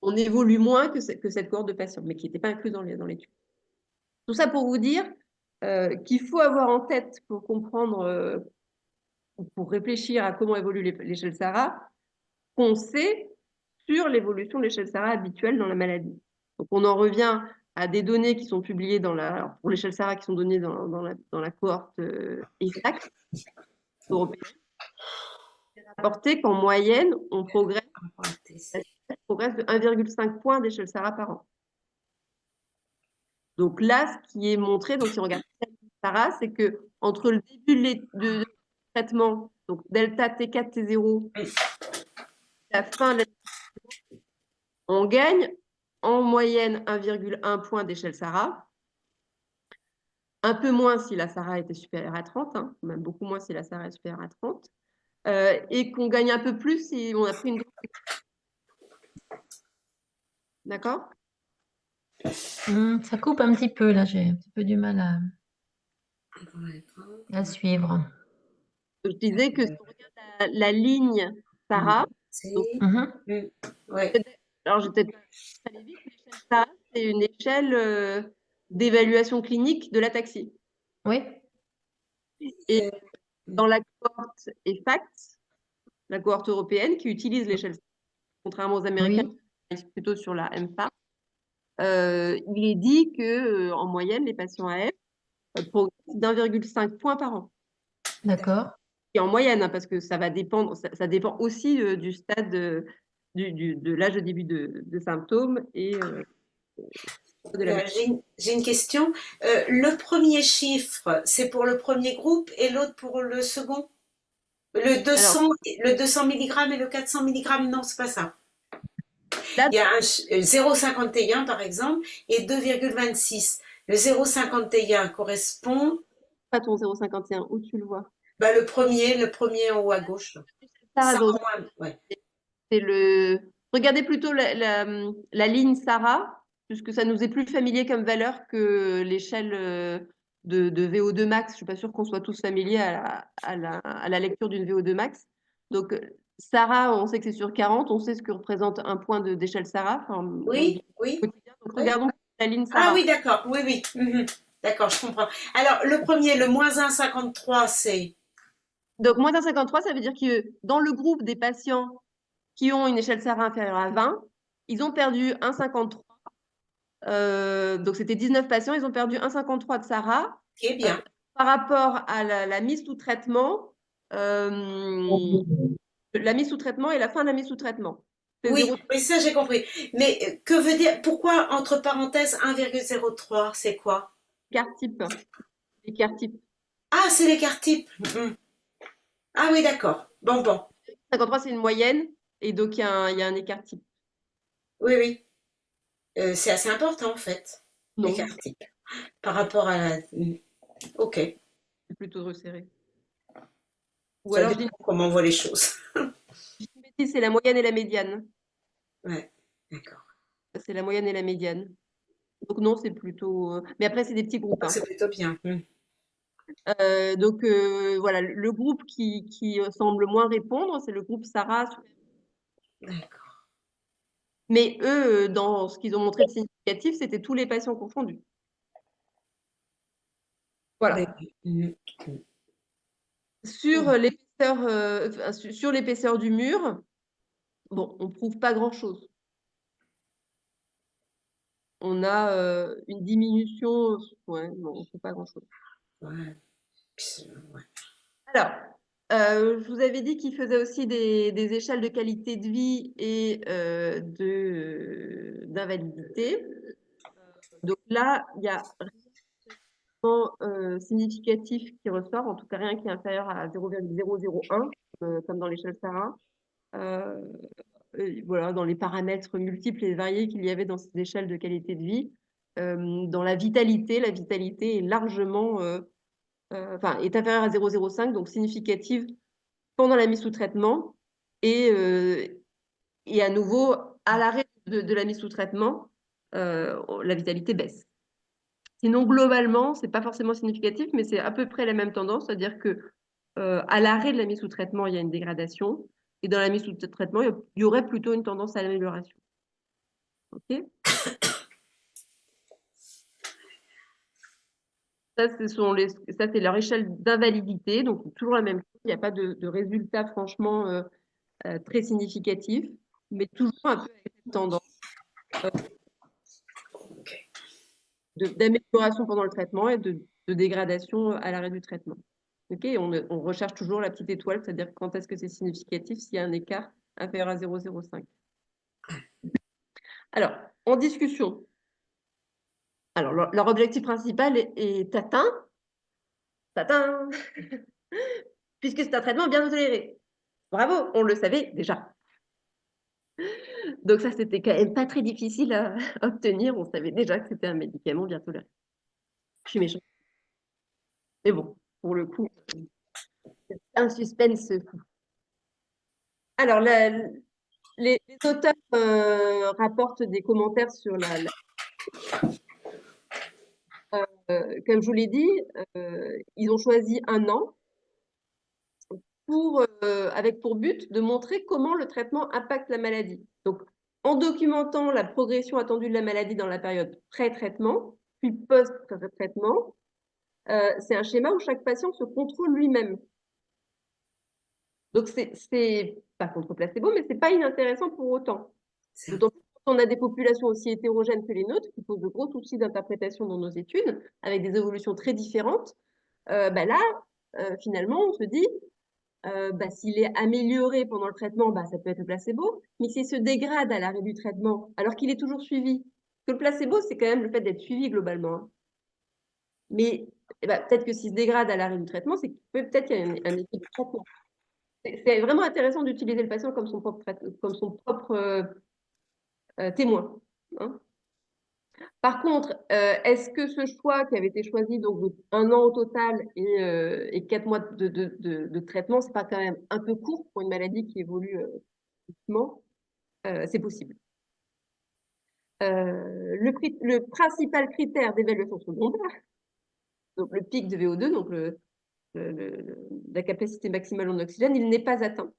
on évolue moins que cette cohorte de patients, mais qui n'était pas inclus dans l'étude. Tout ça pour vous dire qu'il faut avoir en tête pour comprendre, pour réfléchir à comment évolue l'échelle SARA, qu'on sait sur l'évolution de l'échelle SARA habituelle dans la maladie. Donc on en revient à des données qui sont publiées pour l'échelle SARA qui sont données dans la cohorte exacte européenne. C'est rapporté qu'en moyenne, on progresse de 1,5 point d'échelle SARA par an. Donc là, ce qui est montré, donc si on regarde SARA, c'est que entre le début de traitement, donc delta T4 T0, la fin de la On gagne en moyenne 1,1 point d'échelle Sarah, un peu moins si la Sarah était supérieure à 30, hein, même beaucoup moins si la Sarah est supérieure à 30, et qu'on gagne un peu plus si on a pris une dose. D'accord?
Ça coupe un petit peu, là, j'ai un petit peu du mal à suivre.
Je disais que si on regarde la ligne Sarah, donc,
Mhm.
Ouais.
alors je vais peut-être pas aller vite, l'échelle Sarah, c'est une échelle d'évaluation clinique de l'ataxie.
Oui,
Et dans la cohorte EFACT, la cohorte européenne qui utilise l'échelle Sarah, contrairement aux Américains
oui,
qui sont plutôt sur la MFA, il est dit que en moyenne, les patients AF progressent d'1,5 point par an.
d'accord.
Et en moyenne, hein, parce que ça va dépendre, ça dépend aussi du stade de l'âge de début de symptômes et de la maladie.
J'ai une question. Le premier chiffre, c'est pour le premier groupe et l'autre pour le second? Le
Alors
200, le 200 mg et le 400 mg, non, c'est pas ça.
là,
Il y a un 0,51 par exemple et 2,26. Le 0,51 correspond,
pas ton 0,51, où tu le vois?
bah, le premier en haut à gauche.
Sarah,
Ça, au moins, ouais.
c'est le. Regardez plutôt la ligne Sarah, puisque ça nous est plus familier comme valeur que l'échelle de VO2 max. Je ne suis pas sûre qu'on soit tous familiers à la lecture d'une VO2 max. Donc, Sarah, on sait que c'est sur 40, on sait ce que représente un point d'échelle Sarah dans le
Oui, oui.
quotidien. Donc,
Oui.
regardons la ligne
Ah
Sarah.
oui, d'accord, oui, oui. D'accord, je comprends. Alors, le premier, le moins 1,53, c'est...
Donc, moins 1,53, ça veut dire que dans le groupe des patients qui ont une échelle Sarah inférieure à 20, ils ont perdu 1,53. Donc, c'était 19 patients, ils ont perdu 1,53 de Sarah.
Qui est bien.
Par rapport à la mise sous traitement, la mise sous traitement et la fin de la mise sous traitement. C'est
Oui,
0.
oui, ça j'ai compris. Mais que veut dire, pourquoi entre parenthèses 1,03, c'est quoi?
Écart type. Écart type.
Ah, c'est l'écart type. Ah oui, d'accord. Bon, bon.
53, c'est une moyenne, et donc il y a un écart type.
Oui, oui. C'est assez important en fait,
Non,
l'écart type. Par rapport à la... Ok.
c'est plutôt resserré. Ou
Ça
alors, je dis
dépend comment on voit les choses.
une bêtise, c'est la moyenne et la médiane.
Ouais, d'accord.
C'est la moyenne et la médiane. Donc non, c'est plutôt. Mais après, c'est des petits groupes,
Ah,
hein.
c'est plutôt bien.
Donc voilà, le groupe qui semble moins répondre, c'est le groupe Sarah.
D'accord.
Mais eux, dans ce qu'ils ont montré de significatif, c'était tous les patients confondus. Voilà. Sur l'épaisseur du mur, bon, on ne prouve pas grand-chose. On a une diminution, ouais, non, on ne prouve pas grand-chose.
Ouais. Ouais.
Alors, je vous avais dit qu'il faisait aussi des échelles de qualité de vie et d'invalidité. Donc là, il y a rien significatif qui ressort, en tout cas rien qui est inférieur à 0,001, comme dans l'échelle Sarah. Voilà, dans les paramètres multiples et variés qu'il y avait dans ces échelles de qualité de vie. Dans la vitalité est largement, est inférieure à 0,05, donc significative pendant la mise sous traitement et à nouveau, à l'arrêt de la mise sous traitement, la vitalité baisse. Sinon, globalement, ce n'est pas forcément significatif, mais c'est à peu près la même tendance, c'est-à-dire que à l'arrêt de la mise sous traitement, il y a une dégradation, et dans la mise sous traitement, il y aurait plutôt une tendance à l'amélioration. Ok. Ça, c'est leur échelle d'invalidité, donc toujours la même chose. Il n'y a pas de résultat franchement très significatif, mais toujours un peu avec cette tendance d'amélioration pendant le traitement et de dégradation à l'arrêt du traitement. Okay, on recherche toujours la petite étoile, c'est-à-dire quand est-ce que c'est significatif s'il y a un écart inférieur à 0,05. Alors, en discussion, alors leur objectif principal est atteint, puisque c'est un traitement bien toléré. Bravo, on le savait déjà. Donc ça, c'était quand même pas très difficile à obtenir. On savait déjà que c'était un médicament bien toléré. Je suis méchante. Mais bon, pour le coup, c'est un suspense fou. Alors, les auteurs rapportent des commentaires sur comme je vous l'ai dit, ils ont choisi 1 an avec pour but de montrer comment le traitement impacte la maladie. Donc, en documentant la progression attendue de la maladie dans la période pré-traitement, puis post-traitement, c'est un schéma où chaque patient se contrôle lui-même. Donc, c'est pas contre placebo, mais c'est pas inintéressant pour autant. D'autant plus quand on a des populations aussi hétérogènes que les nôtres, qui posent de gros soucis d'interprétation dans nos études, avec des évolutions très différentes. Là, finalement, on se dit, s'il est amélioré pendant le traitement, ça peut être le placebo, mais s'il se dégrade à l'arrêt du traitement, alors qu'il est toujours suivi, que le placebo, c'est quand même le fait d'être suivi globalement. Hein. Mais peut-être que s'il se dégrade à l'arrêt du traitement, c'est peut-être qu'il y a un effet de traitement. C'est vraiment intéressant d'utiliser le patient comme son propre témoin. Hein. Par contre, est-ce que ce choix qui avait été choisi, donc de 1 an au total et 4 mois de traitement, c'est pas quand même un peu court pour une maladie qui évolue doucement? C'est possible. Le principal critère d'évaluation secondaire, donc le pic de VO2, donc la capacité maximale en oxygène, il n'est pas atteint.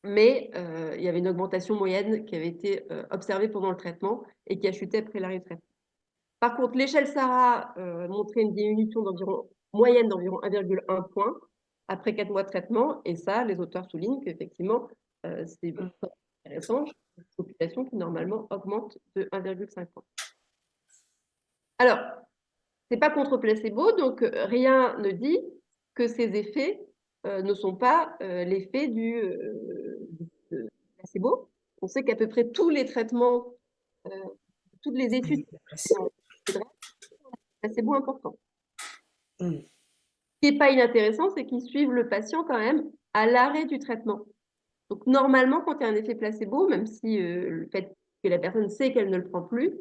Mais il y avait une augmentation moyenne qui avait été observée pendant le traitement et qui a chuté après l'arrêt du traitement. Par contre, l'échelle Sarah montrait une diminution moyenne d'environ 1,1 point après 4 mois de traitement. Et ça, les auteurs soulignent qu'effectivement, c'est intéressant. Une population qui normalement augmente de 1,5 point. Alors, c'est pas contre placebo, donc rien ne dit que ces effets ne sont pas l'effet du placebo. On sait qu'à peu près tous les traitements, toutes les études, placebo important. Ce qui n'est pas inintéressant, c'est qu'ils suivent le patient quand même à l'arrêt du traitement. Donc normalement, quand il y a un effet placebo, même si le fait que la personne sait qu'elle ne le prend plus,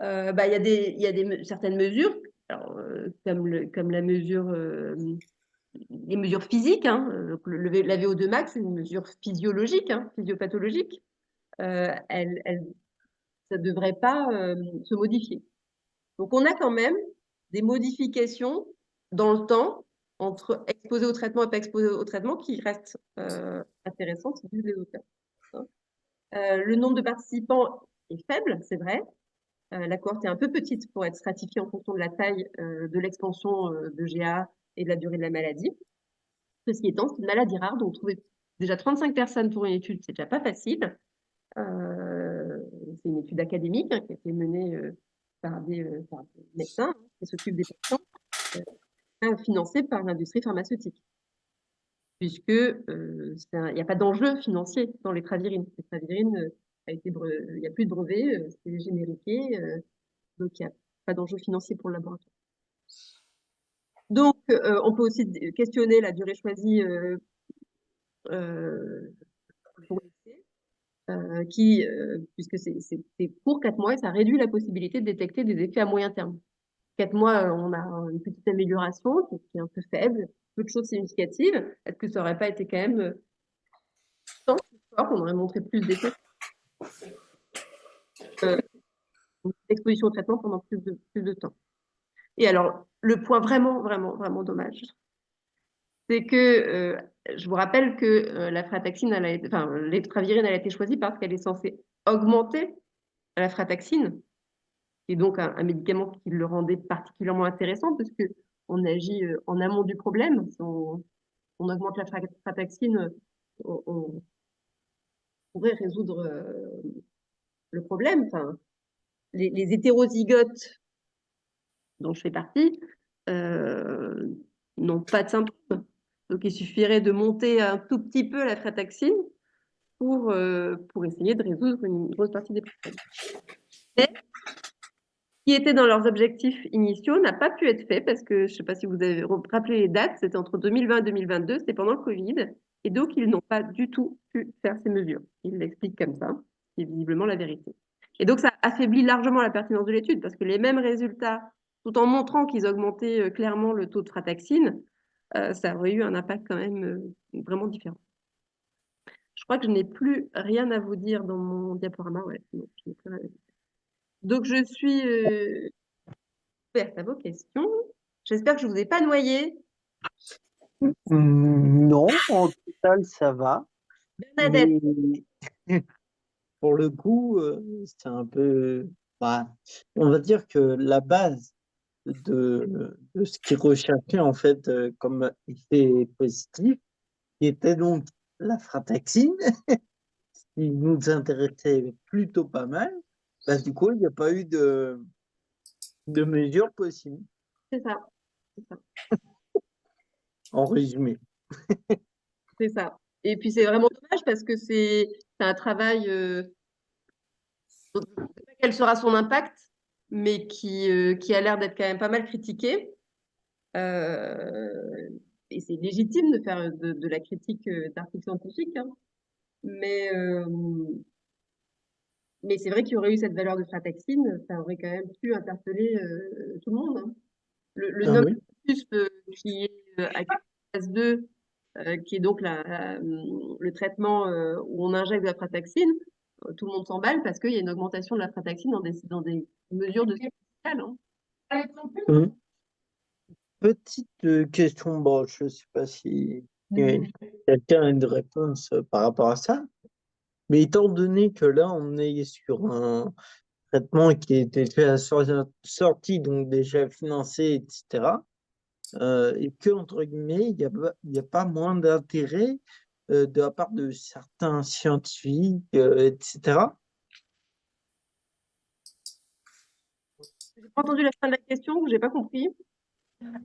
il y a certaines mesures, alors, comme la mesure, les mesures physiques, hein, la VO2 max, c'est une mesure physiologique, hein, physiopathologique. Ça ne devrait pas se modifier. Donc, on a quand même des modifications dans le temps entre exposé au traitement et pas exposé au traitement qui restent intéressantes vu les auteurs. Hein. Le nombre de participants est faible, c'est vrai. La cohorte est un peu petite pour être stratifiée en fonction de la taille de l'expansion de GA et de la durée de la maladie. Ceci étant, c'est une maladie rare, donc trouver déjà 35 personnes pour une étude, c'est déjà pas facile. C'est une étude académique qui a été menée par des médecins qui s'occupent des patients, financée par l'industrie pharmaceutique. Puisque il n'y a pas d'enjeu financier dans les travirines. Les travirines, il n'y a plus de brevets, c'est génériqué, donc il n'y a pas d'enjeu financier pour le laboratoire. Donc, on peut aussi questionner la durée choisie pour l'essai, puisque c'est pour 4 mois et ça réduit la possibilité de détecter des effets à moyen terme. 4 mois, on a une petite amélioration qui est un peu faible, peu de choses significatives. Est-ce que ça n'aurait pas été quand même tant plus fort, on aurait montré plus d'effets d'exposition au traitement pendant plus de temps. Et alors, le point vraiment, vraiment, vraiment dommage, c'est que je vous rappelle que la frataxine, l'étravirine, elle a été choisie parce qu'elle est censée augmenter la frataxine, et donc un médicament qui le rendait particulièrement intéressant parce que on agit en amont du problème. Si on augmente la frataxine, on pourrait résoudre le problème. Enfin, les hétérozygotes dont je fais partie n'ont pas de symptômes. Donc, il suffirait de monter un tout petit peu la frataxine pour essayer de résoudre une grosse partie des problèmes. Mais ce qui était dans leurs objectifs initiaux n'a pas pu être fait parce que, je ne sais pas si vous avez rappelé les dates, c'était entre 2020 et 2022, c'était pendant le Covid. Et donc, ils n'ont pas du tout pu faire ces mesures. Ils l'expliquent comme ça, c'est visiblement la vérité. Et donc, ça affaiblit largement la pertinence de l'étude, parce que les mêmes résultats, tout en montrant qu'ils augmentaient clairement le taux de frataxine, ça aurait eu un impact quand même vraiment différent. Je crois que je n'ai plus rien à vous dire dans mon diaporama. Ouais, non, je n'ai plus rien à vous dire. Donc, je suis ouverte à vos questions. J'espère que je ne vous ai pas noyé.
Non, en total, ça va.
Bernadette,
Mais pour le coup, c'est un peu. Bah, on va dire que la base de ce qui recherchait en fait comme effet positif, qui était donc la frataxine, qui nous intéressait plutôt pas mal, bah, du coup, il n'y a pas eu de mesures possibles,
c'est ça. C'est ça.
en résumé.
C'est ça. Et puis, c'est vraiment dommage parce que c'est un travail, dont on ne sait pas quel sera son impact, mais qui a l'air d'être quand même pas mal critiqué. Euh, et c'est légitime de faire de la critique d'articles scientifiques, hein. Mais, euh, mais c'est vrai qu'il y aurait eu cette valeur de frataxine, ça aurait quand même pu interpeller tout le monde, hein. Le
Ah
nom
oui.
qui est à phase 2, qui est donc le traitement où on injecte de la frataxine, tout le monde s'emballe parce qu'il y a une augmentation de la frataxine dans des mesures de santé mentale, hein.
Mhm. Petite question, bon, je ne sais pas si quelqu'un a une réponse par rapport à ça, mais étant donné que là, on est sur un traitement qui était déjà sorti, donc déjà financé, etc., et que, entre guillemets, il y a pas moins d'intérêt de la part de certains scientifiques, etc.
J'ai pas entendu la fin de la question, ou j'ai pas compris.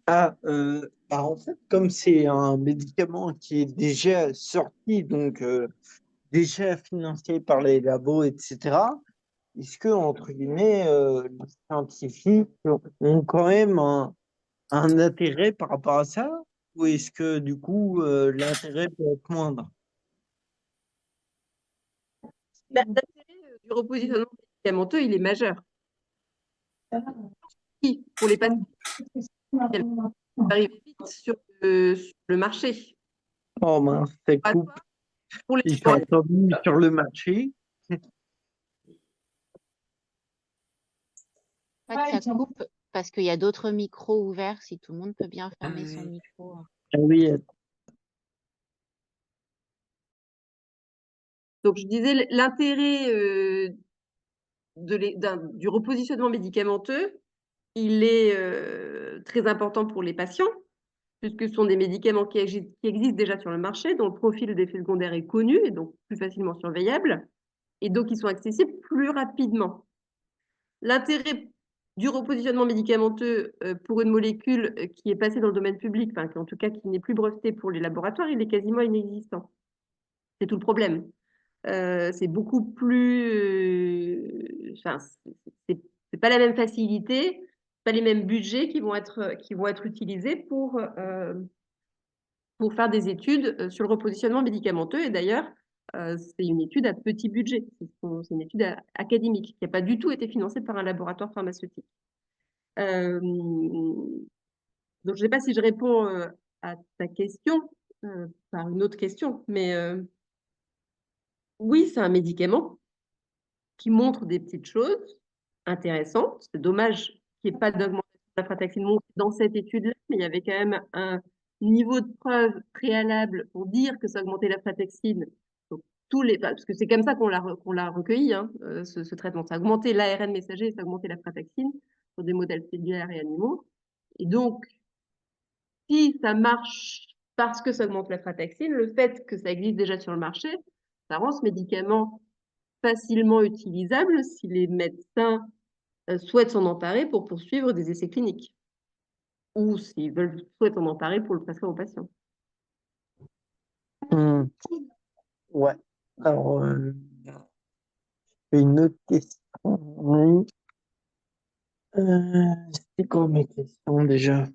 Ah, bah, en fait, comme c'est un médicament qui est déjà sorti, donc déjà financé par les labos, etc., est-ce que, entre guillemets, les scientifiques ont quand même un intérêt par rapport à ça? Ou est-ce que, du coup, l'intérêt peut être moindre?
L'intérêt du repositionnement médicamenteux, il est majeur. Oui, pour les patients qui arrivent vite sur le marché.
Oh mince, ça
À
coupe.
toi, pour les
Ils sont
laboratoires,
attendus sur le marché.
En fait, ça coupe parce qu'il y a d'autres micros ouverts. Si tout le monde peut bien fermer son micro.
Ah oui,
donc je disais l'intérêt du repositionnement médicamenteux, il est très important pour les patients, puisque ce sont des médicaments qui existent déjà sur le marché, dont le profil d'effet secondaire est connu et donc plus facilement surveillable, et donc ils sont accessibles plus rapidement. L'intérêt du repositionnement médicamenteux pour une molécule qui est passée dans le domaine public, enfin, en tout cas qui n'est plus brevetée pour les laboratoires, il est quasiment inexistant. C'est tout le problème. C'est beaucoup plus. Enfin, c'est pas la même facilité, pas les mêmes budgets qui vont être utilisés pour faire des études sur le repositionnement médicamenteux. Et d'ailleurs, c'est une étude à petit budget. C'est une étude académique qui n'a pas du tout été financée par un laboratoire pharmaceutique. Euh, donc, je ne sais pas si je réponds à ta question par une autre question, mais oui, c'est un médicament qui montre des petites choses intéressantes. C'est dommage qu'il n'y ait pas d'augmentation de la frataxine dans cette étude-là, mais il y avait quand même un niveau de preuve préalable pour dire que ça augmentait la frataxine. Donc, parce que c'est comme ça qu'on l'a recueilli, hein, ce traitement. Ça a augmenté l'ARN messager et ça a augmenté la frataxine sur des modèles cellulaires et animaux. Et donc, si ça marche parce que ça augmente la frataxine, le fait que ça existe déjà sur le marché, ça rend ce médicament facilement utilisable si les médecins souhaitent s'en emparer pour poursuivre des essais cliniques ou s'ils souhaitent s'en emparer pour le prescrire aux patients.
hmm, ouais. Alors, une autre question. Oui. C'était quoi mes questions déjà?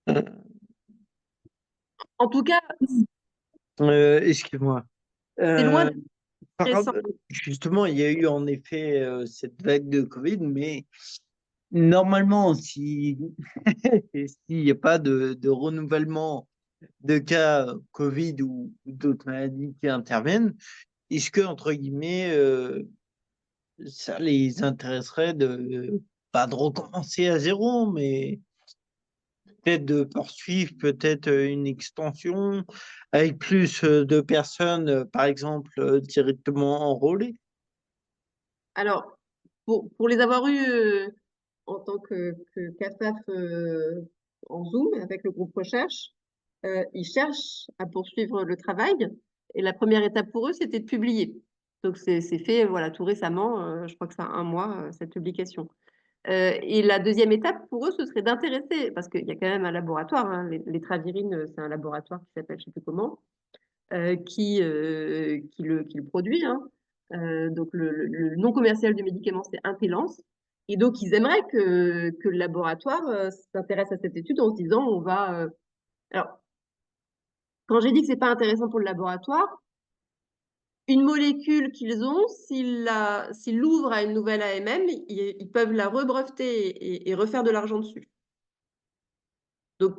Euh,
En tout cas,
Excuse-moi.
C'est loin
Euh,
d'être
par
récent.
Justement, il y a eu en effet cette vague de Covid, mais normalement, si s'il n'y a pas de renouvellement de cas Covid ou d'autres maladies qui interviennent, est-ce que, entre guillemets, ça les intéresserait de, pas de recommencer à zéro, mais peut-être de poursuivre peut-être une extension avec plus de personnes, par exemple, directement enrôlées?
Alors, pour les avoir eus en tant que CAFAF en Zoom avec le groupe recherche, ils cherchent à poursuivre le travail. Et la première étape pour eux, c'était de publier. Donc, c'est fait voilà, tout récemment, je crois que ça a un mois, cette publication. Et la deuxième étape pour eux, ce serait d'intéresser, parce qu'il y a quand même un laboratoire, hein, les Travirines, c'est un laboratoire qui s'appelle je ne sais plus comment, qui le produit, hein. Donc le nom commercial du médicament, c'est Impélance. Et donc, ils aimeraient que le laboratoire s'intéresse à cette étude en se disant, on va... Alors, quand j'ai dit que c'est pas intéressant pour le laboratoire, une molécule qu'ils ont, s'ils l'ouvrent à une nouvelle AMM, ils peuvent la rebreveter et refaire de l'argent dessus. Donc,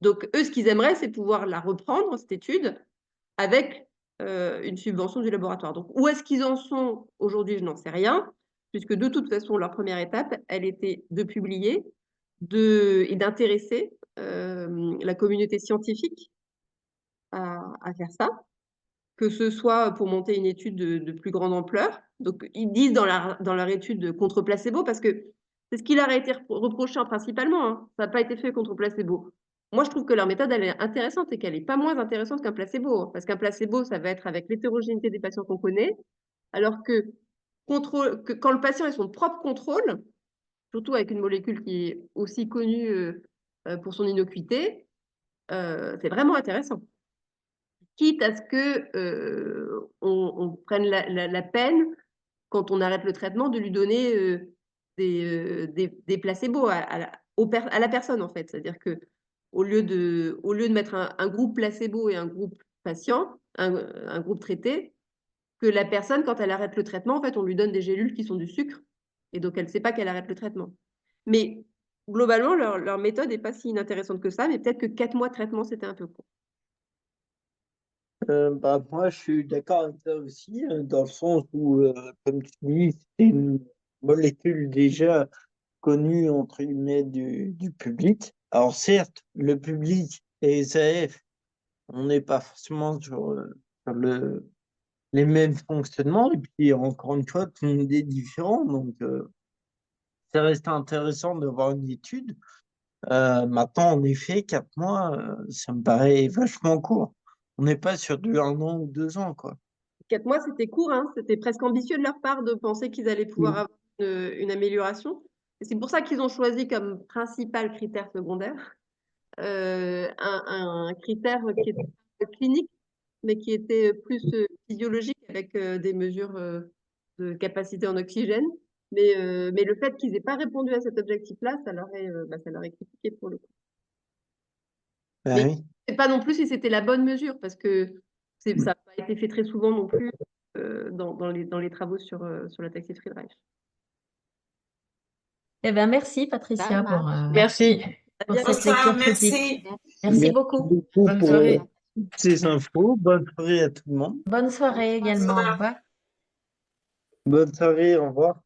donc, eux, ce qu'ils aimeraient, c'est pouvoir la reprendre, cette étude, avec une subvention du laboratoire. Donc, où est-ce qu'ils en sont aujourd'hui, je n'en sais rien, puisque de toute façon, leur première étape, elle était de publier et d'intéresser la communauté scientifique à faire ça, que ce soit pour monter une étude de plus grande ampleur. Donc, ils disent dans leur étude contre placebo, parce que c'est ce qui leur a été reproché principalement, hein. Ça n'a pas été fait contre placebo. Moi, je trouve que leur méthode, elle est intéressante et qu'elle n'est pas moins intéressante qu'un placebo, hein. Parce qu'un placebo, ça va être avec l'hétérogénéité des patients qu'on connaît, alors que quand le patient est son propre contrôle, surtout avec une molécule qui est aussi connue pour son innocuité, c'est vraiment intéressant. Quitte à ce que on prenne la peine, quand on arrête le traitement, de lui donner des placebos à la personne, en fait. C'est-à-dire que au lieu de mettre un groupe placebo et un groupe patient, un groupe traité, que la personne, quand elle arrête le traitement, en fait, on lui donne des gélules qui sont du sucre, et donc elle ne sait pas qu'elle arrête le traitement. Mais globalement, leur méthode n'est pas si inintéressante que ça, mais peut-être que 4 mois de traitement, c'était un peu court.
Bah, moi, je suis d'accord avec ça aussi, dans le sens où, comme tu dis, c'est une molécule déjà connue, entre guillemets, du public. Alors, certes, le public et SAF, on n'est pas forcément sur les mêmes fonctionnements, et puis, encore une fois, tout le monde est différent, donc ça reste intéressant d'avoir une étude. Maintenant, en effet, 4 mois, ça me paraît vachement court. On n'est pas sur du 1 an ou 2 ans, quoi.
4 mois, c'était court, hein. C'était presque ambitieux de leur part de penser qu'ils allaient pouvoir avoir une amélioration. Et c'est pour ça qu'ils ont choisi comme principal critère secondaire un critère qui était clinique, mais qui était plus physiologique avec des mesures de capacité en oxygène. Mais le fait qu'ils n'aient pas répondu à cet objectif-là, ça leur est critiqué pour le coup.
Bah
Mais
oui.
je ne sais pas non plus si c'était la bonne mesure, parce que ça n'a pas été fait très souvent non plus dans les travaux sur la taximétrie de Reich.
Eh bien, merci Patricia pour,
marche.
merci pour
Bien.
cette lecture
Bonsoir,
critique.
merci.
Merci beaucoup.
beaucoup
Bonne
pour
soirée.
toutes ces infos. Bonne soirée à tout le monde.
Bonne soirée également. Au
Bonsoir.
revoir.
Bonne soirée, au revoir.